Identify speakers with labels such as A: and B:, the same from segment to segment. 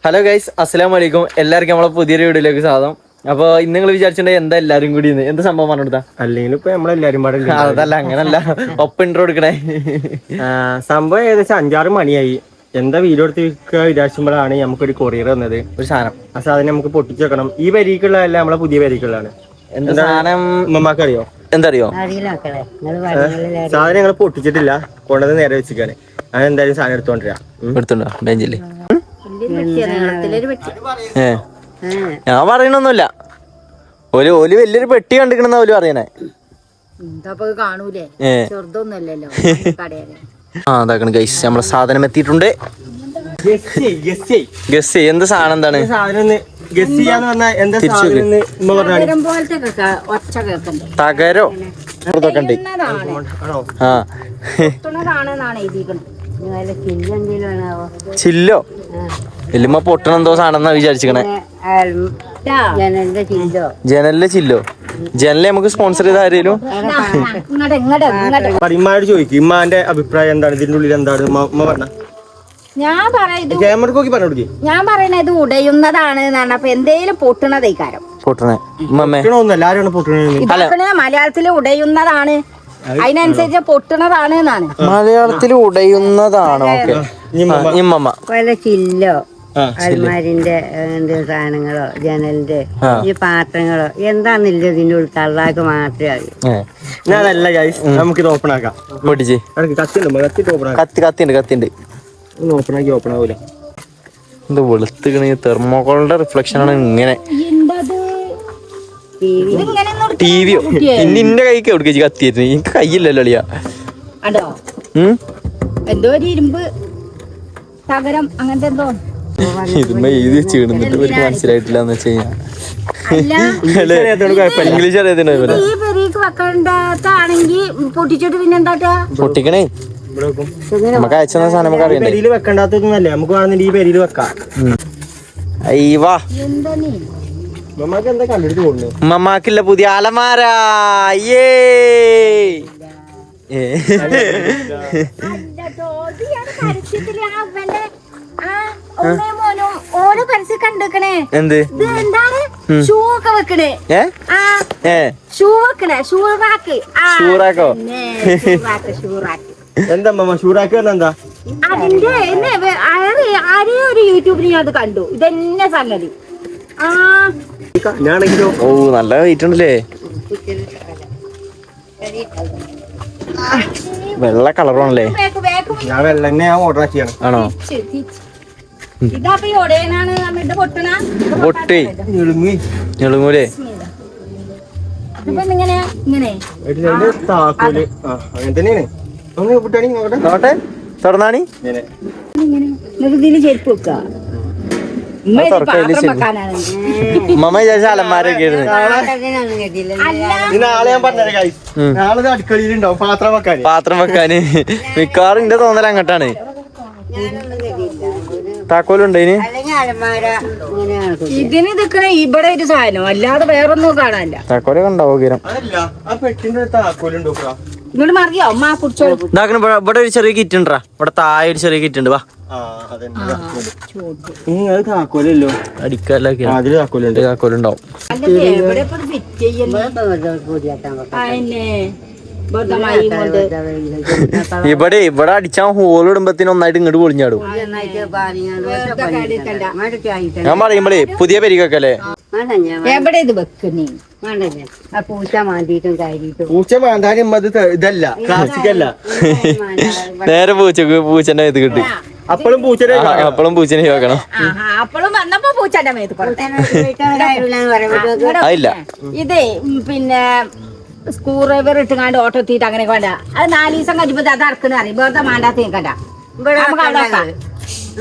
A: Hello guys, അസ്സലാമു അലൈക്കും. എല്ലാവർക്കും നമ്മളെ പുതിയൊരു വീഡിയോയിലേക്ക് സ്വാഗതം. അപ്പൊ ഇന്ന് നിങ്ങൾ വിചാരിച്ചിട്ടുണ്ടെങ്കിൽ എന്താ എല്ലാരും കൂടി എന്ത് സംഭവം പറഞ്ഞെടുത്താ?
B: അല്ലെങ്കിൽ ഇപ്പൊ നമ്മളെല്ലാരും
A: അതല്ല, അങ്ങനല്ല, ഒപ്പം ഇൻട്രോ എടുക്കണേ.
B: സംഭവം ഏകദേശം 5-6 മണിയായി. എന്താ വീഡിയോ എടുത്ത് വിചാരിച്ചുമ്പോഴാണ് നമുക്കൊരു കൊറിയർ വന്നത്.
A: ഒരു സാധനം,
B: ആ സാധനം നമുക്ക് പൊട്ടിച്ചു വെക്കണം. ഈ വരിക്കുള്ളതല്ല, നമ്മളെ പുതിയ വരിക്കുള്ളതാണ്.
A: എന്താ സാധനം
B: ഉമ്മമാക്ക് അറിയോ?
A: എന്തറിയോ?
B: സാധനം ഞങ്ങൾ പൊട്ടിച്ചിട്ടില്ല, കൊണ്ടത് നേരെ വെച്ചിക്കാണ്. ഞാൻ എന്തായാലും സാധനം എടുത്തോണ്ടിരാം.
A: എടുത്തുണ്ടോ ബെഞ്ചില്? ഞാൻ പറയണൊന്നുമില്ല. ഒരു വലിയൊരു പെട്ടി കണ്ടിക്കണെന്ന ഓല് പറയണേ. അതാക്കണ ഗൈസ്, നമ്മളെ സാധനം എത്തിയിട്ടുണ്ട്. ഗസ് എന്ത് സാധനം? എന്താണ് തകരോ ഇതൊക്കെ ഉണ്ട്. ചില്ലോ എല്ലുമ്മ പൊട്ടണ എന്തോ സാധനം വിചാരിച്ചിക്കണേ. ജനലിലെ ചില്ലോ. ജനല് നമുക്ക് സ്പോൺസർ ചെയ്ത ആരെങ്കിലും
B: ഇമ്മാനോട് ചോദിക്കും, ഇമ്മാന്റെ അഭിപ്രായം എന്താണ്, ഇതിന്റെ ഉള്ളിൽ എന്താണ് പറഞ്ഞ.
C: ഞാൻ പറയണത് ഇത് ഉടയുന്നതാണ്. അപ്പൊ എന്തേലും പൊട്ടണതേ കാരം. മലയാളത്തില് ഉടയുന്നതാണ്, അതിനനുസരിച്ച് പൊട്ടണതാണ് എന്നാണ്.
A: മലയാളത്തിൽ ഉടയുന്നതാണോ?
D: ചില്ലോ അൽമാരിന്റെ സാധനങ്ങളോ ജനലിന്റെ ഈ പാത്രങ്ങളോ എന്താന്നില്ല ഇതിന്റെ ഉള്ളിൽ തള്ളാക്ക് മാത്രമേ അറിയൂ.
B: നമുക്ക് ഇത് ഓപ്പൺ ആക്കാം.
A: കത്തിണ്ട്
B: ഓപ്പൺ ആവൂല.
A: എന്താ വെളുത്തുകണ തെർമോക്കോളിന്റെ റിഫ്ലക്ഷൻ ആണ് ഇങ്ങനെ. ടിവിയോ ഇന്റെ കൈക്ക് എവിടെ കത്തിയിരുന്നു? എനിക്ക് കയ്യില്ലല്ലോ അളിയാ.
C: എന്തോ ഒരു ഇരുമ്പ് തകരം അങ്ങനത്തെ എന്തോ
A: ഇതുമ്മ എഴുതി വെച്ചിടുന്നിട്ട് ഇവർക്ക് മനസ്സിലായിട്ടില്ല എന്ന് വെച്ച് കഴിഞ്ഞാൽ ഇംഗ്ലീഷ് അറിയത്തില്ല. പൊട്ടിക്കണേ, നമുക്ക് അയച്ചെന്ന സാധനം നമുക്ക് അറിയണ്ടേ.
B: വെക്കണ്ടാത്തല്ലേ, നമുക്ക് വേണമെങ്കിൽ ഈ പേരിൽ വെക്കാം. എന്താ കണ്ടിട്ട് തോന്നുന്നു
A: ഉമ്മമാക്കില്ല പുതിയ അലമാര. എന്ത്
C: ഷൂ ഒക്കെ വെക്കണേ?
A: ഷൂറാക്കോ?
B: എന്താ ഷൂറാക്ക് എന്താ?
C: അതിന്റെ ആരെയും ഒരു യൂട്യൂബിൽ ഞാൻ അത് കണ്ടു. ഇതെന്നെ സംഗതി.
A: ഓ നല്ല വെയിറ്റ് ഉണ്ടല്ലേ. വെള്ള കളറാണല്ലേ?
B: ഞാൻ വെള്ളന്നെ ഓർഡർ ആക്കിയാണ്.
A: ആണോ? പൊട്ടി ഞെളുങ്ങൂലേ?
B: താക്കോല് അങ്ങനെ തന്നെയാണ്.
A: നോട്ടെ തുറന്നാണി
C: ചെരുപ്പ് വെക്ക.
A: മമ്മ വിചാരിച്ച അലമാരൊക്കെ
B: നാളെ ഞാൻ പറഞ്ഞ നാളെ അടുക്കളയിൽ ഉണ്ടാവും പാത്രം
A: വെക്കാന്. മിക്കവാറും എന്റെ തോന്നൽ അങ്ങോട്ടാണ്. താക്കോലുണ്ട്
C: ഇതിന് നിക്കണ ഇവിടെ ഒരു സാധനം, അല്ലാതെ വേറൊന്നും കാണാനില്ല.
A: താക്കോലൊക്കെ ഉണ്ടാവോ?
C: ഇങ്ങോട്ട് മറിയോ അമ്മ കുടിച്ചോ.
A: ഇവിടെ ഒരു ചെറിയ കിറ്റ് ഉണ്ടാ. ഇവിടെ താഴെ ഒരു ചെറിയ കിറ്റ് ഉണ്ട്. വാ
B: താക്കോലല്ലോ
A: താക്കോലുണ്ടാവും. ഇവിടെ അടിച്ചാൽ ഹോൾ ഇടുമ്പത്തിന് ഒന്നായിട്ട് ഇങ്ങോട്ട് പൊളിഞ്ഞാടും. ഞാൻ പറയുമ്പോഴേ പുതിയ പെരികൊക്കെ അല്ലേ
C: എവിടെ ഇത് വെക്കുന്നേ?
D: പൂച്ച മാന്തിട്ടും കാര്യട്ടും.
B: പൂച്ച മാന്താനും ഇതല്ല, പ്ലാസ്റ്റിക് അല്ല.
A: നേരെ പൂച്ചന്റെ ഇത് കിട്ടി.
B: അപ്പോഴും പൂച്ചനെ
A: വെക്കണം.
C: അപ്പോഴും വന്നപ്പോ പൂച്ചന്റെ മേത്ത്
A: അതില്ല.
C: ഇതേ പിന്നെ സ്ക്രൂ ഡ്രൈവർ ഇട്ടുകാണ്ട് ഓട്ടോ എത്തിയിട്ട് അങ്ങനെ വേണ്ട. അത് 4 ദിവസം കഴിയുമ്പോ അത് അറക്കുന്ന അറിയും. വെറുതെ മാണ്ടാത്ത നിൽക്കണ്ട.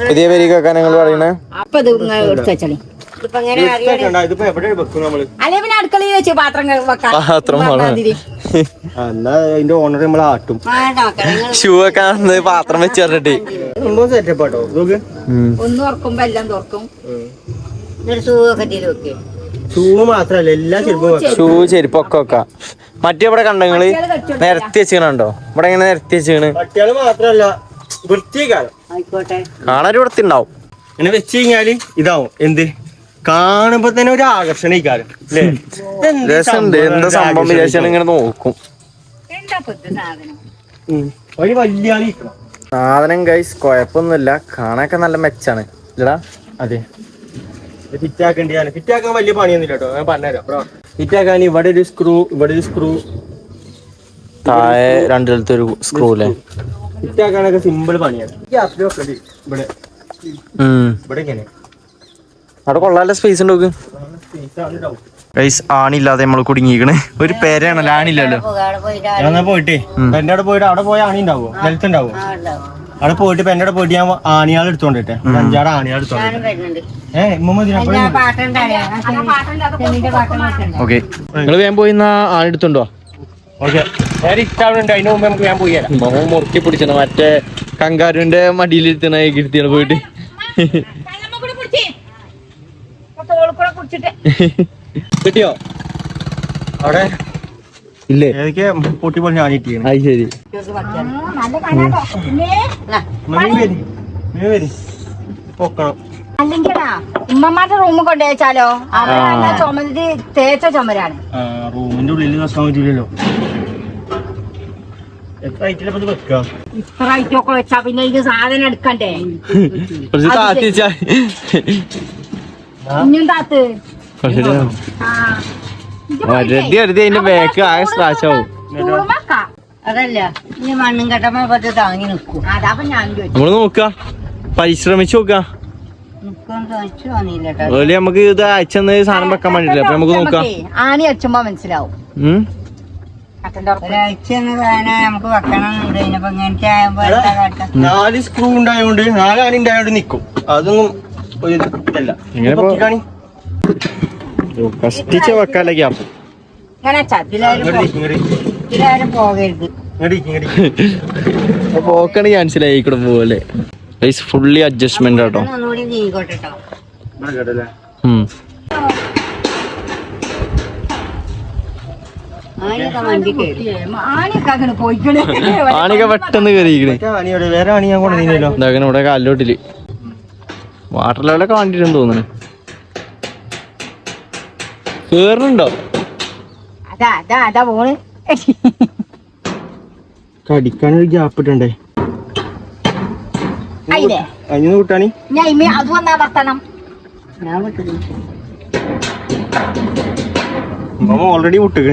A: പുതിയ പെരികൊക്കെ നിങ്ങൾ പറയണേ.
C: അപ്പൊ ഇത് എടുത്ത് വെച്ചളി. അല്ലെ പിന്നെ അടുക്കളയിൽ വെച്ച് പാത്രം വെക്കാം.
B: ഓണർ നമ്മളെ ആട്ടും.
A: ഷൂ ഒക്കെ പാത്രം വെച്ച് പറഞ്ഞിട്ട്
B: സെറ്റപ്പാട്ടോ.
C: ഒന്ന് തുറക്കുമ്പോ എല്ലാം തുറക്കും.
B: ഷൂ മാത്രല്ല എല്ലാ ചെരുപ്പും.
A: ഷൂ ചെരുപ്പൊക്കെ വെക്കാം. മറ്റേ ഇവിടെ കണ്ടോ നിങ്ങള് നിരത്തി വെച്ചിട്ടുണ്ടോ? ഇവിടെ ഇങ്ങനെ നിരത്തി വെച്ചിട്ട്
B: പട്ടികള് മാത്രല്ല വൃത്തികാലം
D: ആയിക്കോട്ടെ.
A: കാണാൻ വൃത്തി ഉണ്ടാവും.
B: ഇങ്ങനെ വെച്ച് കഴിഞ്ഞാല് ഇതാവും എന്ത് കാണുമ്പോ തന്നെ ഒരു ആകർഷണം ഇക്കാരം അല്ലേ?
A: എന്താ സംഭവം വിചാരിച്ചാണ് ഇങ്ങനെ നോക്കും.
C: എന്താ പൊതു സാധനം
B: ഒരു വലിയ ആള് ഇരിക്കണം.
A: സാധനം ഗൈസ് കുഴപ്പമൊന്നുമില്ല, കാണാനൊക്കെ നല്ല മെച്ചാണ് ഇല്ലടാ.
B: അതെ ഫിറ്റാക്കേണ്ടിയാണ്. ഫിറ്റാക്കാൻ വലിയ പണിയൊന്നുമില്ല കേട്ടോ, ഞാൻ പറഞ്ഞുതരാം ബ്രോ. ഫിറ്റാക്കാൻ ഇവിടെ ഒരു സ്ക്രൂ
A: താഴെ രണ്ടിലത്തെ ഒരു സ്ക്രൂ അല്ലേ.
B: ഫിറ്റാക്കാനൊക്കെ സിമ്പിൾ പണിയാണ്. ഗ്യാപ്പിൽ വെക്കല് ഇവിടെ ഇവിടെ ഇങ്ങനെ
A: അവിടെ കൊള്ളാല സ്പേസ് ഉണ്ട്. ഗൈസ് ആണില്ലാതെ നമ്മൾ കുടുങ്ങിക്കണ്. ഒരു പേരാണല്ലോ, ആണില്ലല്ലോ.
B: ഞാൻ പോയിട്ടേ എന്റെ അവിടെ പോയിട്ട് അവിടെ പോയ ആണി ഉണ്ടാവോ? നിലത്തുണ്ടാവോ? അവിടെ പോയിട്ട് ഇപ്പൊ എന്റെ അവിടെ പോയിട്ട് ഞാൻ ആണിയാൾ എടുത്തോണ്ടിട്ടെ 5-6 ആണിയാൾ എടുത്തോണ്ട്.
A: ഓക്കെ, നിങ്ങൾ വേഗം പോയി ആണി എടുത്തോണ്ടോ.
B: ഓക്കെ, ഇഷ്ടമുണ്ട്. അതിന് മുമ്പ് നമുക്ക് ഞാൻ പോയി തരാം.
A: മുറുക്കി പിടിച്ചോ, മറ്റേ കങ്കാരുവിന്റെ മടിയിലിരുത്തണ കിരുത്തിയാണ് പോയിട്ട്. കിട്ടിയോ
B: അവിടെ
A: ഇല്ലേ?
B: ഏതൊക്കെ പൊട്ടി പോലെ ഞാൻ ഇട്ടിയാണ്.
A: അത് ശരി.
B: പൊക്കണം.
C: അല്ലെങ്കിലാ ഉമ്മമാരുടെ റൂമിൽ കൊണ്ടുവച്ചാലോ, അവിടെ ചുമര് തേച്ച ചുമരാണ്.
B: റൂമിന്റെ ഉള്ളിൽ വെക്കാൻ പറ്റില്ലല്ലോ. എത്ര ഐറ്റിലപ്പോ വെക്കാം?
C: ഇത്ര ഐറ്റൊക്കെ വെച്ചാ പിന്നെ ഇത് സാധനം എടുക്കണ്ടേ?
A: കുറച്ച് താത്തി വെച്ചാ
C: ഇനിയും താത്ത്
A: റെഡി എടുത്ത് അതിന്റെ ബാക്ക് ആകെ സ്ക്രാച്ച് ആവും.
D: അതല്ല ഈ മണ്ണും കെട്ടമ്മ പറ്റി താങ്ങി നിൽക്കും.
C: അതപ്പൊ ഞാൻ ചോദിച്ചു.
A: നമ്മള് നോക്ക, പരിശ്രമിച്ചു നോക്ക. അതുപോലെ നമുക്ക് ഇത് അയച്ചെന്ന് സാധനം വെക്കാൻ വേണ്ടിട്ടില്ല, അപ്പൊ നമുക്ക് നോക്കാം.
C: ആണി അടിച്ചുമ്പോ മനസ്സിലാവും.
D: ഒരാഴ്ച നമുക്ക് വെക്കണമെന്നുണ്ട്. ഇതിനിപ്പോ ഇങ്ങനത്തെ ആകുമ്പോ എന്താ കാട്ടാ?
B: 4 സ്ക്രൂ ഉണ്ടായോണ്ട് 4 ആണി ഉണ്ടായോണ്ട് നിക്കും. അതൊന്നും ഒരു ഇതല്ല.
A: കഷ്ടിച്ച് വെക്കാല്ലേ ഗ്യാപ്പ്.
D: ഇതിലാരും പോകരുത്.
A: പോക്കണി ക്യാൻസലായി കൂടെ പോവല്ലേ. ഫുള്ളി അഡ്ജസ്റ്റ്മെന്റ് കേട്ടോ.
D: ഒന്നുകൂടി നീങ്ങോട്ടെ കേട്ടോ.
A: ആണിയൊക്കെ പെട്ടെന്ന് കയറിയിരിക്കണേ.
B: വേറെ ആണി ഞാൻ കൊണ്ടുവന്നില്ലല്ലോ.
A: ഇതാക്കണ ഇവിടെ കാലിലോട്ടില് വാട്ടർ ലെവലൊക്കെ വേണ്ടിട്ടെന്ന് തോന്നുന്നു. കേറുന്നുണ്ടോ?
B: കടിക്കാനൊരു ഗ്യാപ്പ് ഇട്ടണ്ടേ അതിന് കൂട്ടാണി.
C: അത് വന്നാ വർത്തണം.
B: ഓൾറെഡി വിട്ടില്ല.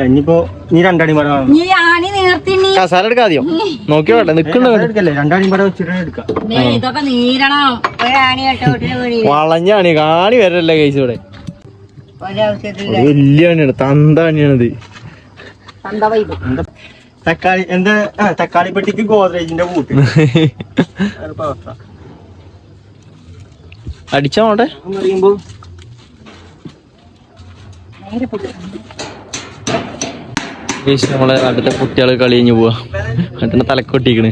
B: ഇനിയിപ്പോ നീ 2 അടി മരം
C: നീ ആണി നീർത്തി
A: കസാല എടുക്കാതെയോ നോക്കി വേട്ടെ നിക്കണ്ടോ?
B: 2 അടി മരം വെച്ചിട്ട് എടുക്കാം.
C: ഇതൊക്കെ നീരണം.
A: വളഞ്ഞാണി കാണി വരല്ലേ കഴിച്ചു ഇവിടെ. വലിയ അണിയാണ്, തന്ത അണിയാണിത്.
B: തക്കാളി എന്താ തക്കാളി പെട്ടിക്ക് ഗോദ്രേജിന്റെ കൂട്ട്
A: അടിച്ചാ പോട്ടെ.
B: പറയുമ്പോ
A: നമ്മളെ അടുത്ത കുട്ടികള് കളി കഴിഞ്ഞു പോവാ. എന്നിട്ട് തലക്കൊട്ടിക്കണ്.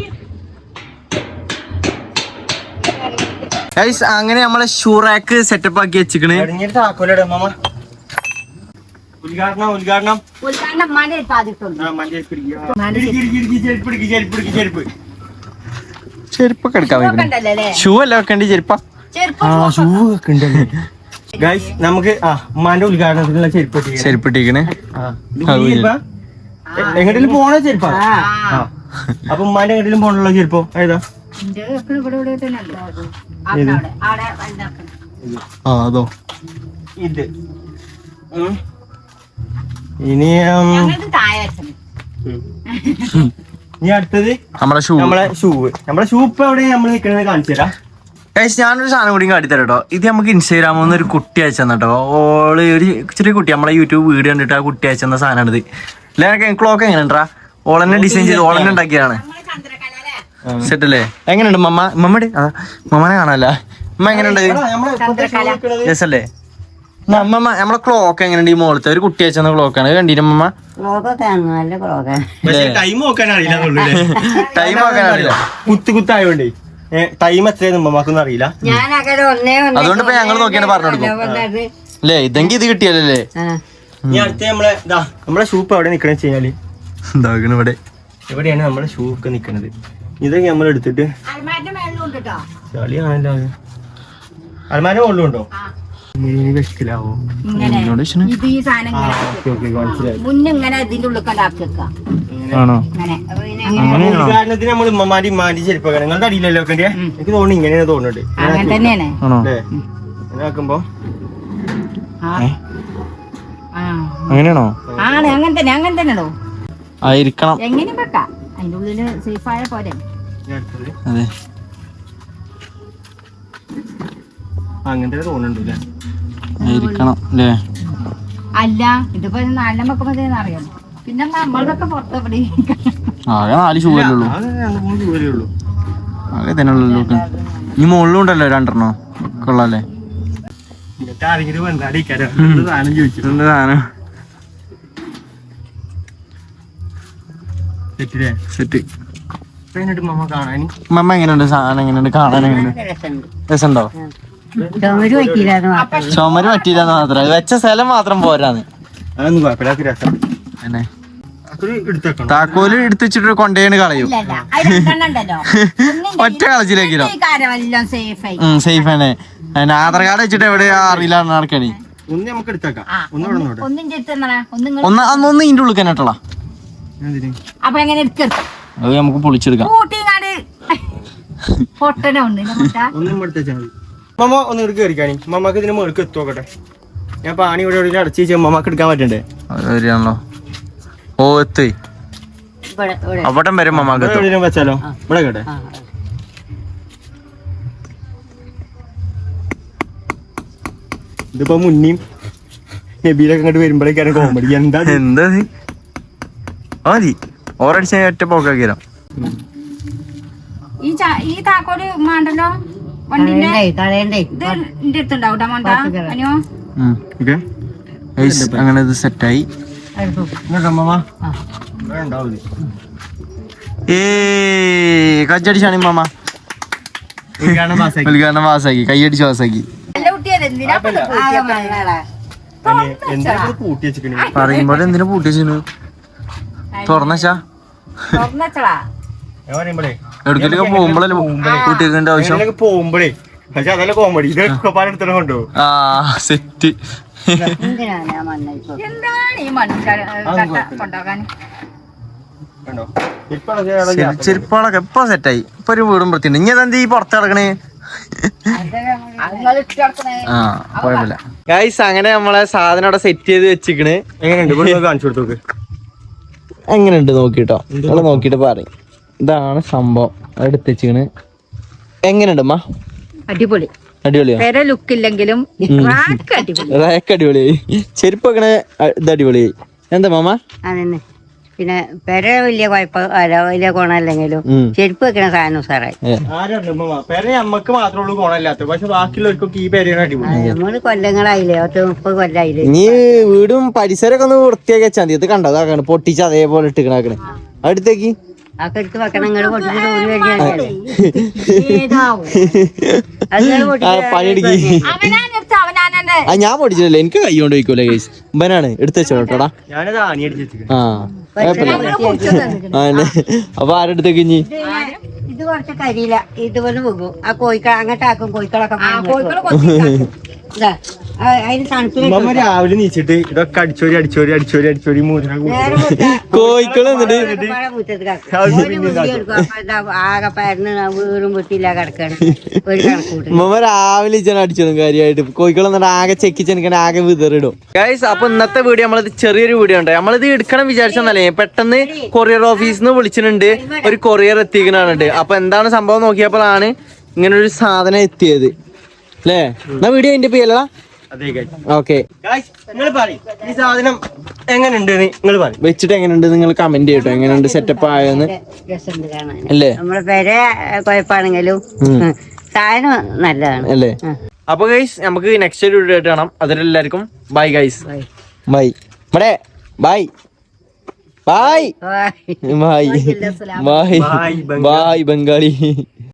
A: അങ്ങനെ നമ്മളെ ഷൂറാക്ക് സെറ്റപ്പ് ആക്കി വെച്ചിക്കണ്.
B: ഉദ്ഘാടനം
A: ചെരുപ്പൊക്കെ എടുക്കാൻ ഷൂ അല്ല വെക്കണ്ടി ചെരുപ്പ.
B: ഷൂ ഒക്കെ ഉണ്ടല്ലേ ഗൈസ്. നമുക്ക് ഉമ്മാന്റെ ഉദ്ഘാടനത്തിനുള്ള
A: ചെരുപ്പിട്ടിക്കണ്.
B: എങ്ങോട്ടും പോണ ചെരുപ്പാ. അപ്പൊ ഉമ്മാന്റെ എങ്ങോട്ടും പോണുള്ള ചെരുപ്പോ ഏതാ?
A: അതോ
B: ഇത്. ഇനി അടുത്തത് നമ്മളെ ഷൂ ഇപ്പൊ എവിടെ നമ്മള് നിൽക്കുന്നത് കാണിച്ചു തരാം.
A: ഞാനൊരു സാധനം കൂടി കാട്ടിത്തരാം കേട്ടോ. ഇത് നമുക്ക് ഇൻസ്റ്റാഗ്രാമിൽ നിന്ന് ഒരു കുട്ടി അയച്ചെന്ന കേട്ടോ. ഓള് ഒരു ചെറിയ കുട്ടി നമ്മളെ യൂട്യൂബ് വീഡിയോ കണ്ടിട്ട് ആ കുട്ടി അയച്ചെന്ന സാധനമാണിത്. ഇല്ലെങ്കിൽ ക്ലോക്ക് എങ്ങനെ ഉണ്ടാ? ഓളെന്നെ ഡിസൈൻ ചെയ്ത് ഓളെന്നെ ഉണ്ടാക്കിയതാണ്. സെറ്റ് അല്ലേ? എങ്ങനെയുണ്ട് മമ്മയുടെ മമ്മനെ കാണാല്ല. അമ്മ എങ്ങനെയുണ്ട്? രസല്ലേ അമ്മമ്മ? നമ്മളെ ക്ലോക്ക് എങ്ങനെയുണ്ട്? ഈ മോളത്തെ ഒരു കുട്ടി അയച്ചെന്ന ക്ലോക്കാണ് കണ്ടീന അമ്മ.
B: ടൈം നോക്കാൻ അറിയില്ല.
A: ടൈം നോക്കാൻ അറിയില്ല.
B: കുത്തായോണ്ടേ ടൈം എത്രയെന്ന് ഉമ്മമാക്കൊന്നും അറിയില്ല.
A: അതുകൊണ്ട് ഇപ്പൊ ഞങ്ങൾ നോക്കിയാണ് പറഞ്ഞു കൊടുക്കും അല്ലേ. ഇതെങ്കിൽ ഇത് കിട്ടിയല്ലേ.
B: ഇനി അടുത്ത നമ്മളെ ഷൂപ്പ് എവിടെ നിക്കണെന്ന് വെച്ച് കഴിഞ്ഞാല് ഇവിടെ ഇവിടെയാണ് നമ്മളെ ഷൂ ഒക്കെ നിക്കണത്. ഇതൊക്കെ നമ്മൾ എടുത്തിട്ട്
C: കേട്ടോ.
B: ചളി കാണല്ലോ. അലമാര മുകളിലുണ്ടോ? വെക്കിലാവോ?
C: ഇങ്ങനെ ഇത് ഈ സാധനം ഇങ്ങനെ
B: മനസ്സിലായി.
C: മുന്നിങ്ങനെ ഇതിന്റെ ഉള്ളിൽ കണ്ടാക്കി വെക്കാം.
A: ആണോ?
C: ഇങ്ങനെ അപ്പൊ പിന്നെ
B: ഉദ്ഘാടനത്തിന് നമ്മൾ ഉമ്മമാരി ചെരുപ്പൊക്കെ നിങ്ങളുടെ അടിയിലല്ലോ ഒക്കെ എനിക്ക് തോന്നുന്നു ഇങ്ങനെയാണ് തോന്നുന്നുണ്ട്.
C: അങ്ങനെ തന്നെയാണ്.
A: ആണോ?
B: ഇങ്ങനെ ആക്കുമ്പോ
A: അങ്ങനെയാണോ?
C: ആണ് അങ്ങനെ തന്നെയാണോ?
A: ആയിരിക്കണം.
C: എങ്ങനെയും വെക്കാം. അതിന്റെ ഉള്ളില് സേഫ് ആയ പോരെ.
A: അതെ,
B: അങ്ങനത്തെ തോന്നുന്നുണ്ട്.
A: ആയിരിക്കണം അല്ലേ?
C: അല്ല ഇതിപ്പോ നാലിനെ വെക്കുമ്പോ അറിയാം. പിന്നെ നമ്മളതൊക്കെ പുറത്ത് എവിടെ
A: ആകെ 4 ഷൂവല്ലേ ഉള്ളൂ. ആകെ തന്നെ ഉള്ളൂ. ഇനി മുകളിലും ഉണ്ടല്ലോ 2 കൊള്ളാല്ലേ?
B: ആരെങ്കിലും സാധനം ചോദിച്ചു
A: എന്ത് സാധനം? സെറ്റ്.
B: മമ്മ കാണാൻ
A: മമ്മ എങ്ങനെയുണ്ട്? സാധനം എങ്ങനെയുണ്ട്? കാണാൻ എങ്ങനെയുണ്ട്? രസമുണ്ടോ?
D: ചുമര് പറ്റിയില്ലാന്ന് മാത്രം.
A: ചുമര് പറ്റിയില്ലെന്ന് മാത്രം, വെച്ച സ്ഥലം മാത്രം പോരാന്ന്.
B: അതൊന്നും കുഴപ്പമില്ല. രസം
A: തന്നെ.
B: എടുത്തേക്കണം.
A: താക്കോല് എടുത്ത് വെച്ചിട്ട് കൊണ്ടേണ് കളയും. ഒറ്റ കളച്ചിലേക്കിലോ. സേഫ് ആണ്. അതിന് ആധാർ കാർഡ് വെച്ചിട്ട് എവിടെയാ അറിയില്ല നടക്കണേ.
B: ഒന്ന് നമുക്ക് എടുത്തേക്കാം.
A: ഒന്ന് ഇതിന്റെ ഉള്ളിൽ തന്നെ ഇട്ടോളാം.
C: അപ്പൊ എങ്ങനെ എടുക്കാം?
A: അത് നമുക്ക് പൊളിച്ചെടുക്കാം.
B: ഒന്നും എടുത്തേച്ചാൽ മതി. മമ്മ ഒന്ന് എടുക്കുക കയറിക്കാണി. മമ്മക്ക് ഇതിന് മുകളിൽ എത്തുവോക്കട്ടെ. ഞാൻ പാണി ഇവിടെ എവിടെ അടച്ചു വെച്ചാൽ മമ്മക്ക് എടുക്കാൻ പറ്റണ്ടേ?
A: ശരിയാണല്ലോ. ഓ എത്ത് അവിടം വരും മമ്മക്ക്
B: വെച്ചാലോ? ഇവിടെ കേട്ടെ. ഇതിപ്പോ മുന്നിയും നബീലൊക്കെ ഇങ്ങോട്ട് വരുമ്പോഴേക്കാണ് കോമഡി. എന്താ
A: മതി ഓറടിച്ച ഒറ്റ പോക്കാക്കിയാലോ.
C: ഈ താക്കോല് മാണ്ടല്ലോ വണ്ടിന്റെ അടുത്തുണ്ടാവൂട്ടാ മാണ്ട.
A: അങ്ങനെ ഇത് സെറ്റായി. കച്ചടിച്ചാണ് മാമ. ഉദ്ഘാടനം പാസ്സാക്കി, കൈയടിച്ച് പാസ്സാക്കി. പറയുമ്പോ എന്തിനാ പൂട്ടി വെച്ചു? തുറന്നച്ചാ എവിടേക്കൊക്കെ പോകുമ്പോഴല്ലേ കുട്ടികൾക്കിന്റെ ആവശ്യം.
B: പോകുമ്പോഴേ പക്ഷെ അതല്ല കോമഡി. ഇതൊക്കെ പാടെടുത്തിട്ട് കൊണ്ടുപോകും.
A: ആ സെറ്റ്.
C: എന്താണ് ഈ കൊണ്ടുപോകാൻ?
A: ചെരുപ്പുകളൊക്കെ ഇപ്പൊ സെറ്റായി. ഇപ്പൊ ഒരു വീടും വൃത്തിയുണ്ട്. ഇനി അതെന്ത് ഈ പുറത്ത് കിടക്കണേ? ആ കുഴപ്പമില്ല. ഗൈസ് അങ്ങനെ നമ്മളെ സാധനം അവിടെ സെറ്റ് ചെയ്ത് വെച്ചിക്കണ്.
B: എങ്ങനെയുണ്ട്? കാണിച്ചു കൊടുത്തോക്ക്.
A: എങ്ങനെയുണ്ട് നോക്കിട്ടോ. നിങ്ങള് നോക്കിട്ട് പറയും. ഇതാണ് സംഭവം എടുത്ത് വെച്ചിക്കണ്. എങ്ങനെയുണ്ട് അമ്മ?
C: അടിപൊളി.
A: അടിപൊളിയോ?
C: വേറെ ലുക്ക് ഇല്ലെങ്കിലും
A: റാക്ക് അടിപൊളിയായി. ചെരുപ്പ് വെക്കണ ഇത് അടിപൊളിയായി. എന്താ മാമ?
D: അതന്നെ. പിന്നെ പെര വലിയ വലിയ ഗുണമല്ലെങ്കിലും ചെരുപ്പ് വെക്കണ സാധനം സാറായി.
B: നമ്മക്ക് മാത്രമേ ഉള്ളൂ ഗുണമില്ലാത്ത. പക്ഷെ ബാക്കിയുള്ളവർക്കൊക്കെ ഈ പേരാണ് അടിപൊളി.
D: നമ്മള് കൊല്ലങ്ങളായില്ലേ, 30 കൊല്ലായില്ലേ.
A: നീ വീടും പരിസരമൊക്കെ ഒന്ന് വൃത്തിയാക്കി വെച്ചാൽ മതി. ഇത് കണ്ടോ അതാണ് പൊട്ടിച്ച് അതേപോലെ ഇട്ടിക്കണാക്കണ്. അടുത്തേക്ക്
D: അതൊക്കെ എടുത്ത് വെക്കണം. നിങ്ങൾ പൊട്ടിച്ചിട്ട് ഓടി കഴിഞ്ഞാൽ
A: പണിയെടുക്കി. ഞാൻ പൊടിച്ചില്ലല്ലോ, എനിക്ക് കൈ കൊണ്ട് വയ്ക്കൂല. കേസ് ഇവനാണ് എടുത്ത് വെച്ചോട്ടോടാ. ആ അപ്പൊ ആരെടുത്തേക്ക് ഇനി
D: ഇത് കുറച്ച് കരിയില്ല. ഇതുപോലെ പോകും. ആ കോഴിക്കൾ അങ്ങോട്ടാക്കും. കോഴിക്കളൊക്കെ അതിന് തണുപ്പ്
B: രാവിലെ നീച്ചിട്ട് ഇതൊക്കെ അടിച്ചോരി
A: കോഴിക്കള്
D: ആകെ പരന്ന് വീറും വീട്ടില്ല കിടക്കാണ്. ഒരു കണക്കൂട്ട്
A: മമ്മ രാവിലെ അടിച്ചതും കാര്യമായിട്ട് കോഴിക്കള് എന്നിട്ട് ആകെ ചെക്കിച്ചെനിക്കാൻ ആകെ വിതറിടും. ഗൈസ് അപ്പൊ ഇന്നത്തെ വീഡിയോ നമ്മളിത് ചെറിയൊരു വീഡിയോ ഉണ്ട്. നമ്മളിത് എടുക്കണം വിചാരിച്ചെന്നല്ലേ, പെട്ടെന്ന് കൊറിയർ ഓഫീസിൽ നിന്ന് വിളിച്ചിട്ടുണ്ട്. ഒരു കൊറിയർ എത്തിക്കണുണ്ട്. അപ്പൊ എന്താണ് സംഭവം നോക്കിയപ്പോഴാണ് ഇങ്ങനെ ഒരു സാധനം എത്തിയത് അല്ലേ? എന്നാ വീഡിയോ അതിന്റെ പേരല്ല. ഓക്കെ
B: ഈ സാധനം എങ്ങനെയുണ്ട് നിങ്ങൾ
A: വെച്ചിട്ട് എങ്ങനെയുണ്ട് നിങ്ങൾ കമന്റ് ചെയ്യട്ടോ. എങ്ങനെയുണ്ട് സെറ്റപ്പ് ആയെന്ന് അല്ലേ?
D: നമ്മളെ പേരെ കുഴപ്പമാണെങ്കിലും സാധനം നല്ലതാണ്
A: അല്ലേ? അപ്പൊ ഗൈസ് നമുക്ക് നെക്സ്റ്റ് ഒരു വീഡിയോ ആയിട്ട് കാണാം. അതിലെല്ലാവർക്കും ബൈ ഗൈസ്. ബൈ ഇവിടെ bye bye bye bye bye Bengali.